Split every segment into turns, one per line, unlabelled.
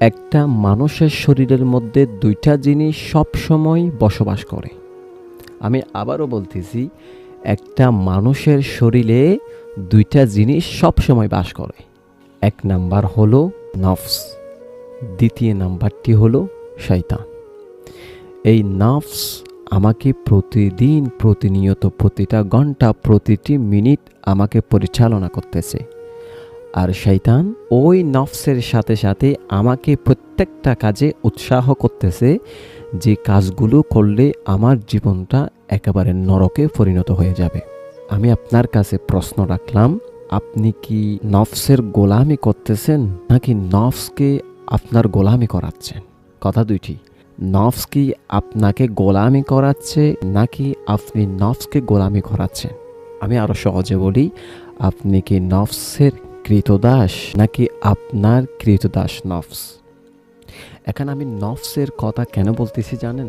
একটা মানুষের শরীরের মধ্যে দুইটা জিনিস সবসময় বসবাস করে। আমি আবারও বলতেছি, একটা মানুষের শরীরে দুইটা জিনিস সবসময় বাস করে। এক নাম্বার হলো নফস, দ্বিতীয় নাম্বারটি হলো শয়তান। এই নফস আমাকে প্রতিদিন, প্রতিনিয়ত, প্রতিটা ঘন্টা, প্রতিটি মিনিট আমাকে পরিচালনা করতেছে। আর শয়তান ওই নফসের সাথে সাথে আমাকে প্রত্যেকটা কাজে উৎসাহ করতেছে, যে কাজগুলো করলে আমার জীবনটা একেবারে নরকে পরিণত হয়ে যাবে। আমি আপনার কাছে প্রশ্ন রাখলাম, আপনি কি নফসের গোলামি করতেছেন নাকি নফসকে আপনার গোলামি করাচ্ছেন? কথা দুইটি। নফস কি আপনাকে গোলামি করাচ্ছে নাকি আপনি নফসকে গোলামি করাচ্ছেন? আমি আরো সহজে বলি, আপনি কি নফসের কৃতদাস নাকি আপনার কৃতদাস নফস? এখন আমি নফসের কথা কেন বলতেছি জানেন?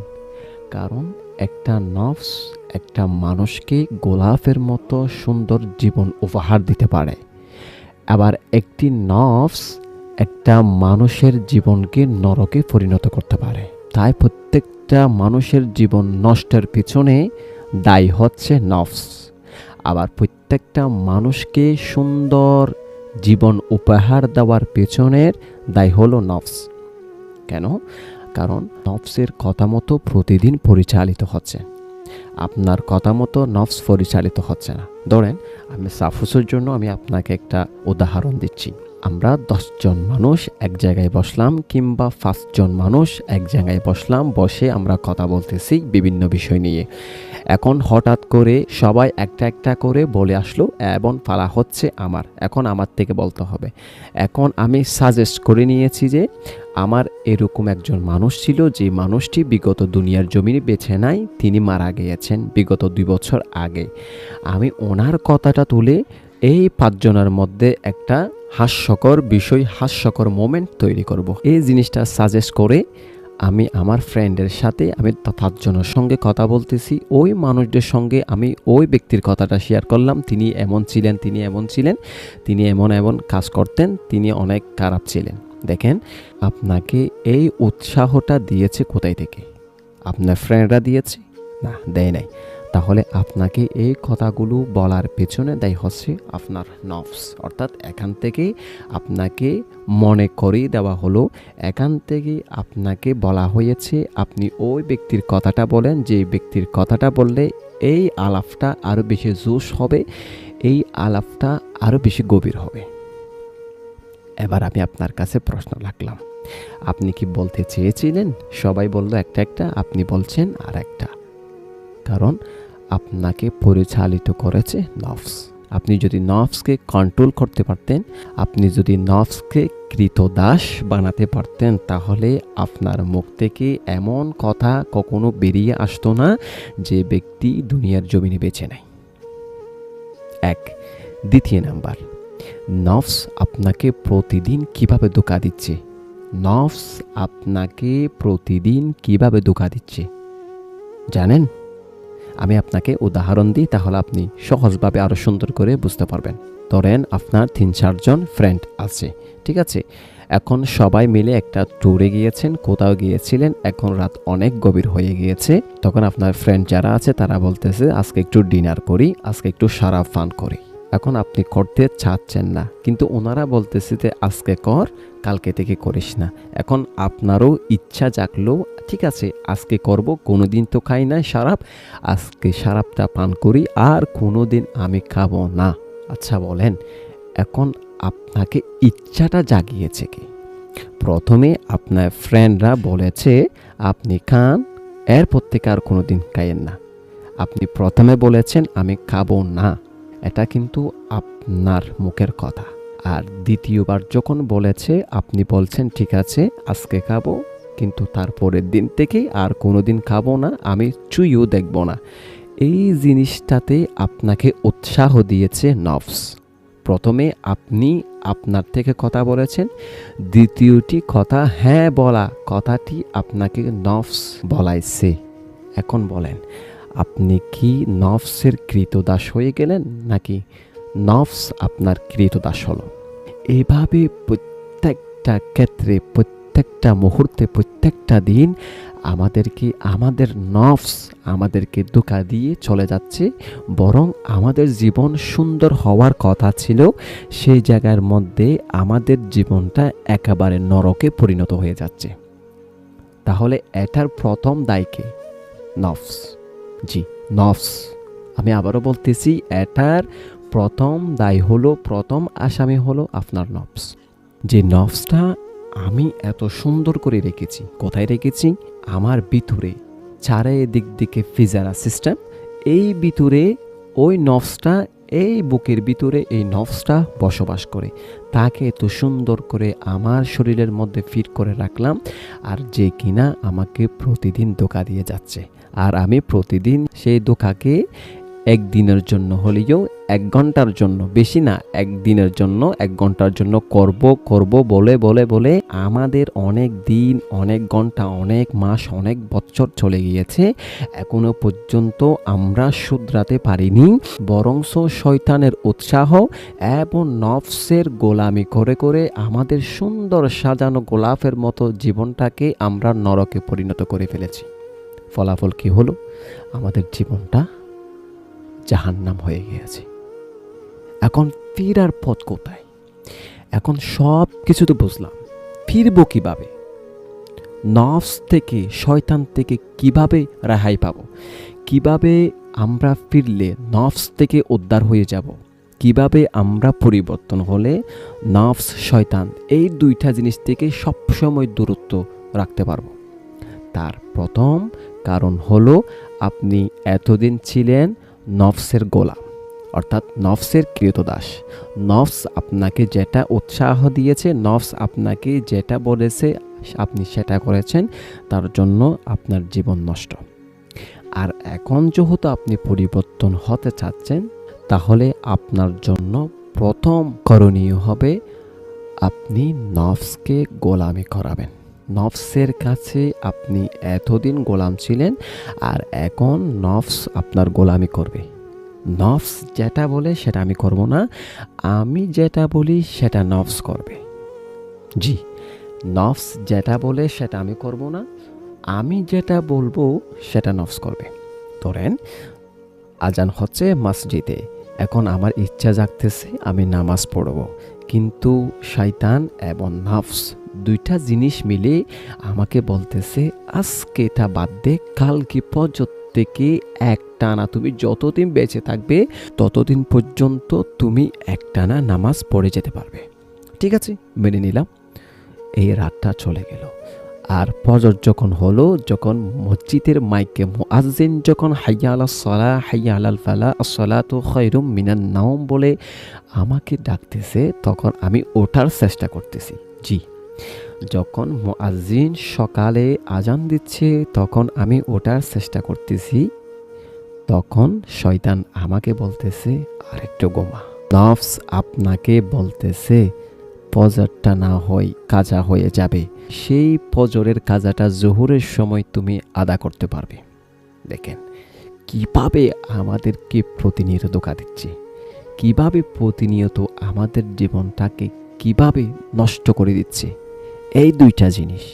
কারণ একটা নফস একটা মানুষকে গোলাপের মতো সুন্দর জীবন উপহার দিতে পারে, আবার একটি নফস একটা মানুষের জীবনকে নরকে পরিণত করতে পারে। তাই প্রত্যেকটা মানুষের জীবন নষ্টের পিছনে দায়ী হচ্ছে নফস, আবার প্রত্যেকটা মানুষকে সুন্দর জীবন উপহার দেওয়ার পেছনের দায়ী হলো নফস। কেন? কারণ নফসের কথা মতো প্রতিদিন পরিচালিত হচ্ছে, আপনার কথা মতো নফস পরিচালিত হচ্ছে না। ধরেন, আমি সাপোজের জন্য আমি আপনাকে একটা উদাহরণ দিচ্ছি। আমরা 10 জন মানুষ এক জায়গায় বসলাম, কিংবা 5 জন মানুষ এক জায়গায় বসলাম, বসে আমরা কথা বলতেছি বিভিন্ন বিষয় নিয়ে। এখন হঠাৎ করে সবাই একটা একটা করে বলে আসলো এবং পালা হচ্ছে আমার। এখন আমার থেকে বলতে হবে। এখন আমি সাজেস্ট করে নিয়েছি যে আমার এরকম একজন মানুষ ছিল, যে মানুষটি বিগত দুনিয়ার জমিনে বেঁচে নাই, তিনি মারা গিয়েছেন বিগত 2 বছর আগে। আমি ওনার কথাটা তুলে এই 5 জনের মধ্যে একটা হাস্যকর বিষয়, হাস্যকর মোমেন্ট তৈরি করব। এই জিনিসটা সাজেস্ট করে আমি আমার ফ্রেন্ডের সাথে আমি 5 জনের সঙ্গে কথা বলতেছি। ওই মানুষদের সঙ্গে আমি ওই ব্যক্তির কথাটা শেয়ার করলাম, তিনি এমন ছিলেন, তিনি এমন ছিলেন, তিনি এমন এমন কাজ করতেন, তিনি অনেক খারাপ ছিলেন। দেখেন, আপনাকে এই উৎসাহটা দিয়েছে কোথায় থেকে? আপনার ফ্রেন্ডরা দিয়েছে? না, দেয় নাই। তাহলে আপনাকে এই কথাগুলো বলার পেছনে দায়ী হচ্ছে আপনার নফস। অর্থাৎ এখান থেকে আপনাকে মনে করিয়ে দেওয়া হলো, এখান থেকে আপনাকে বলা হয়েছে আপনি ওই ব্যক্তির কথাটা বলেন, যে ব্যক্তির কথাটা বললে এই আলাপটা আরও বেশি জোশ হবে, এই আলাপটা আরও বেশি গভীর হবে। এবার আমি আপনার কাছে প্রশ্ন রাখলাম, আপনি কি বলতে চেয়েছিলেন? সবাই বলল একটা একটা, আপনি বলছেন আর একটা। কারণ আপনাকে পরিচালিত করেছে নফস। আপনি যদি নফসকে কন্ট্রোল করতে পারতেন, আপনি যদি নফসকে কৃতদাস বানাতে পারতেন, তাহলে আপনার মুখ থেকে এমন কথা কখনো বেরিয়ে আসতো না যে ব্যক্তি দুনিয়ার জমিনে বেঁচে নেয়। এক। দ্বিতীয় নাম্বার, নফস আপনাকে প্রতিদিন কিভাবে ধোঁকা দিচ্ছে? নফস আপনাকে প্রতিদিন কিভাবে ধোঁকা দিচ্ছে জানেন? আমি আপনাকে উদাহরণ দিই, তাহলে আপনি সহজভাবে আরো সুন্দর করে বুঝতে পারবেন। ধরেন আপনার 3-4 জন ফ্রেন্ড আছে, ঠিক আছে? এখন সবাই মিলে একটা ট্যুরে গিয়েছেন, কোথাও গিয়েছিলেন, এখন রাত অনেক গভীর হয়ে গিয়েছে। তখন আপনার ফ্রেন্ড যারা আছে তারা বলতেছে আজকে একটু ডিনার করি, আজকে একটু সারাপ পান করি। এখন আপনি করতে চাচ্ছেন না, কিন্তু ওনারা বলতেছে যে আজকে কর, কালকে থেকে করিস না। এখন আপনারও ইচ্ছা জাগলো, ঠিক আছে আজকে করব, কোনোদিন তো খাই না সারাপ, আজকে সারাপটা পান করি, আর কোনোদিন আমি খাবো না। আচ্ছা বলেন, এখন আপনাকে ইচ্ছাটা জাগিয়েছে কি? প্রথমে আপনার ফ্রেন্ডরা বলেছে আপনি খান, এরপর থেকে আর কোনোদিন খাইয়েন না। আপনি প্রথমে বলেছেন আমি খাবো না, এটা কিন্তু আপনার মুখের কথা। আর দ্বিতীয়বার যখন বলেছে আপনি বলছেন ঠিক আছে আজকে খাবো, কিন্তু তারপরের দিন থেকে আর কোনোদিন খাবো না, আমি চুইও দেখব না। এই জিনিসটাতে আপনাকে উৎসাহ দিয়েছে নফস। প্রথমে আপনি আপনার থেকে কথা বলেছেন, দ্বিতীয়টি কথা হ্যাঁ বলা কথাটি আপনাকে নফস বলাইছে। এখন বলেন, আপনি কি নফসের কৃতদাস হয়ে গেলেন নাকি নফস আপনার কৃতদাস হলো? এইভাবে প্রত্যেকটা ক্ষেত্রে প্রত্যেকটা মুহূর্তে, প্রত্যেকটা দিন আমাদেরকে আমাদের নফস আমাদেরকে ধোঁকা দিয়ে চলে যাচ্ছে, বরং আমাদের জীবন সুন্দর হওয়ার কথা ছিল, সেই জায়গার মধ্যে আমাদের জীবনটা একেবারে নরকে পরিণত হয়ে যাচ্ছে। তাহলে এটার প্রথম দায়ী কে? নফস। জি, নফস। আমি আবারও বলতেছি, এটার প্রথম দায়ী হলো, প্রথম আসামি হলো আপনার নফস। যে নফসটা আমি এত সুন্দর করে রেখেছি, কোথায় রেখেছি? আমার ভিতরে, চারিদিক দিকে ফিজারা সিস্টেম, এই ভিতরে ওই নফসটা, এই বুকের ভিতরে এই নফসটা বসবাস করে। তাকে এত সুন্দর করে আমার শরীরের মধ্যে ফিট করে রাখলাম, আর যে কিনা আমাকে প্রতিদিন ধোঁকা দিয়ে যাচ্ছে। আর আমি প্রতিদিন সেই ধোঁকাকে একদিনের জন্য হলেও, 1 ঘন্টার জন্য, বেশি না, একদিনের জন্য, 1 ঘন্টার জন্য করব বলে বলে বলে আমাদের অনেক দিন, অনেক ঘন্টা, অনেক মাস, অনেক বছর চলে গিয়েছে। এখনো পর্যন্ত আমরা শুধরাতে পারিনি, বরংস শয়তানের উৎসাহ এবং নফসের গোলামি করে করে আমাদের সুন্দর সাজানো গোলাপের মতো জীবনটাকে আমরা নরকে পরিণত করে ফেলেছি। ফলাফল কি হলো? আমাদের জীবনটা জাহান্নাম হয়ে গিয়েছে। এখন ফিরার পথ কোথায়? এখন সব কিছু তো বুঝলাম, ফিরব কিভাবে? নফস থেকে, শয়তান থেকে কিভাবে রেহাই পাব? কিভাবে আমরা ফিরলে নফস থেকে উদ্ধার হয়ে যাব? কিভাবে আমরা পরিবর্তন হলে নফস, শয়তান এই দুইটা জিনিস থেকে সবসময় দূরত্ব রাখতে পারব? তার প্রথম কারণ হলো, আপনি এতদিন ছিলেন নফসের গোলাম, অর্থাৎ নফসের ক্রীতদাস। নফস আপনাকে যেটা উৎসাহ দিয়েছে, নফস আপনাকে যেটা বলেছে, আপনি সেটা করেছেন, তার জন্য আপনার জীবন নষ্ট। আর এখন যেহেতু আপনি পরিবর্তন হতে চাচ্ছেন, তাহলে আপনার জন্য প্রথম করণীয় হবে, আপনি নফসকে গোলামি করাবেন। নফসের কাছে আপনি এতদিন গোলাম ছিলেন, আর এখন নফস আপনার গোলামি করবে। নফস যেটা বলে সেটা আমি করব না, আমি যেটা বলি সেটা নফস করবে। জি, নফস যেটা বলে সেটা আমি করব না, আমি যেটা বলবো সেটা নফস করবে। ধরেন আজান হচ্ছে মসজিদে, এখন আমার ইচ্ছা জাগতেছে আমি নামাজ পড়ব, কিন্তু শয়তান এবং নফস দুইটা জিনিস মিলে আমাকে বলতেছে, আজকে এটা বাদ দে, কালকে থেকে একটানা তুমি যতদিন বেঁচে থাকবে ততদিন পর্যন্ত তুমি একটানা নামাজ পড়ে যেতে পারবে। ঠিক আছে, মেনে নিলাম। এই রাতটা চলে গেল, আর ফজর যখন হলো, যখন মসজিদের মাইকে মুয়াজ্জিন যখন হাইয়া আলাস সালাহ, হাইয়া আলাল ফালাহ, আস-সালাতু খায়রুম মিনান নাওম বলে আমাকে ডাকতেছে, তখন আমি ওঠার চেষ্টা করতেছি। জি, যখন মুয়াজ্জিন সকালে আজান দিচ্ছে, তখন আমি ওঠার চেষ্টা করতেছি, তখন শয়তান আমাকে বলতেছে আরেকটু ঘুমা। নফস আপনাকে বলতেছে ফজরটা না হয় কাজা হয়ে যাবে, সেই ফজরের কাজাটা জোহরের সময় তুমি আদা করতে পারবে। দেখেন কিভাবে আমাদেরকে প্রতিনিয়ত ধোঁকা দিচ্ছে, কিভাবে প্রতিনিয়ত আমাদের জীবনটাকে কিভাবে নষ্ট করে দিচ্ছে। এই দুইটা জিনিস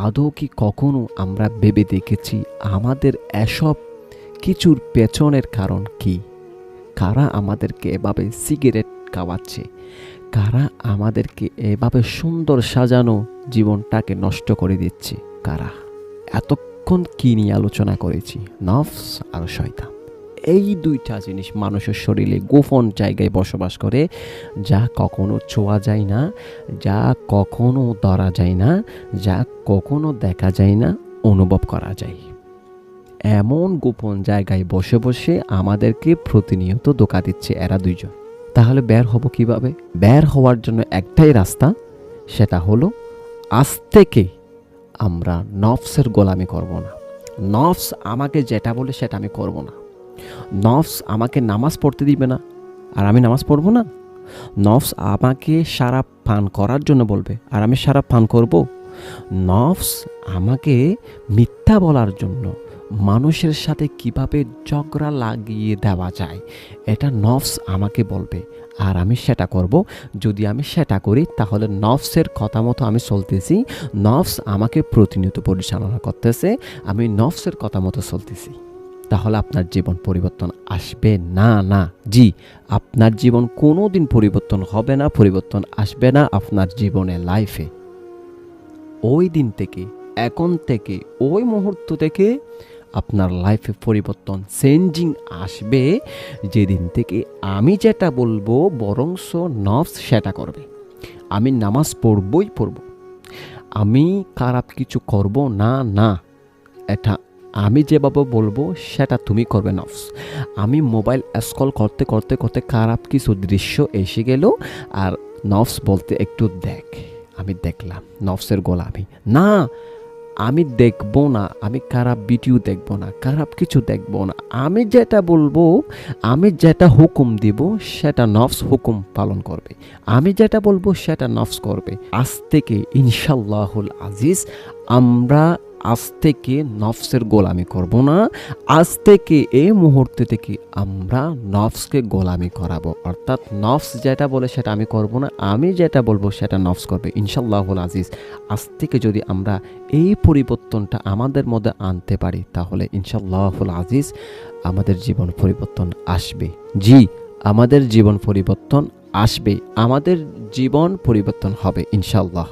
আদৌ কি কখনো আমরা ভেবে দেখেছি আমাদের এসব কিছুর পেছনের কারণ কি? কারা আমাদেরকে এভাবে সিগারেট খাওয়াচ্ছে? কারা আমাদেরকে এভাবে সুন্দর সাজানো জীবনটাকে নষ্ট করে দিচ্ছে? কারা? এতক্ষণ কি নিয়ে আলোচনা করেছি? নফস আর শয়তান। এই দুইটা জিনিস মানুষের শরীরে গোপন জায়গায় বসবাস করে, যা কখনো ছোঁয়া যায় না, যা কখনো ধরা যায় না, যা কখনো দেখা যায় না, অনুভব করা যায়। এমন গোপন জায়গায় বসে বসে আমাদেরকে প্রতিনিয়ত ধোঁকা দিচ্ছে এরা দুইজন। তাহলে বের হব কিভাবে? বের হওয়ার জন্য একটাই রাস্তা, সেটা হলো আজ থেকে আমরা নফসের গোলামি করব না। নফস আমাকে যেটা বলে সেটা আমি করব না। নফস আমাকে নামাজ পড়তে দিবে না, আর আমি নামাজ পড়ব না। নফস আমাকে সারাপ পান করার জন্য বলবে, আর আমি সারাপ পান করব। নফস আমাকে মিথ্যা বলার জন্য, মানুষের সাথে কিভাবে ঝগড়া লাগিয়ে দেওয়া যায়, এটা নফস আমাকে বলবে, আর আমি সেটা করব। যদি আমি সেটা করি তাহলে নফসের কথা মতো আমি চলতেছি, নফস আমাকে প্রতিনিয়ত পরিচালনা করতেছে, আমি নফসের কথা মতো চলতেছি, তাহলে আপনার জীবন পরিবর্তন আসবে না। না, জি, আপনার জীবন কোনো দিন পরিবর্তন হবে না, পরিবর্তন আসবে না আপনার জীবনে, লাইফে। ওই দিন থেকে, এখন থেকে, ওই মুহূর্ত থেকে আপনার লাইফে পরিবর্তন, চেঞ্জিং আসবে যেদিন থেকে আমি যেটা বলবো বরংস নফস সেটা করবে। আমি নামাজ পড়বই পড়ব, আমি খারাপ কিছু করব না। না, এটা আমি যেভাবে বলবো সেটা তুমি করবে নফস। আমি মোবাইল স্ক্রল করতে করতে করতে খারাপ কিছু দৃশ্য এসে গেল, আর নফস বলতে একটু দেখ, আমি দেখলাম, নফসের গোলামি। না, আমি দেখব না, আমি খারাপ ভিডিও দেখব না, খারাপ কিছু দেখব না। আমি যেটা বলবো, আমি যেটা হুকুম দিব সেটা নফস হুকুম পালন করবে, আমি যেটা বলবো সেটা নফস করবে। আজ থেকে ইনশাল্লাহুল আজিজ আমরা আজ থেকে নফসের গোলামি করব না। আজ থেকে এই মুহূর্তে থেকে আমরা নফসকে গোলামি করাবো, অর্থাৎ নফস যেটা বলে সেটা আমি করব না, আমি যেটা বলবো সেটা নফস করবে ইনশাল্লাহুল আজিজ। আজ থেকে যদি আমরা এই পরিবর্তনটা আমাদের মধ্যে আনতে পারি তাহলে ইনশাল্লাহুল আজিজ আমাদের জীবন পরিবর্তন আসবে। জি, আমাদের জীবন পরিবর্তন আসবে, আমাদের জীবন পরিবর্তন হবে ইনশাল্লাহ।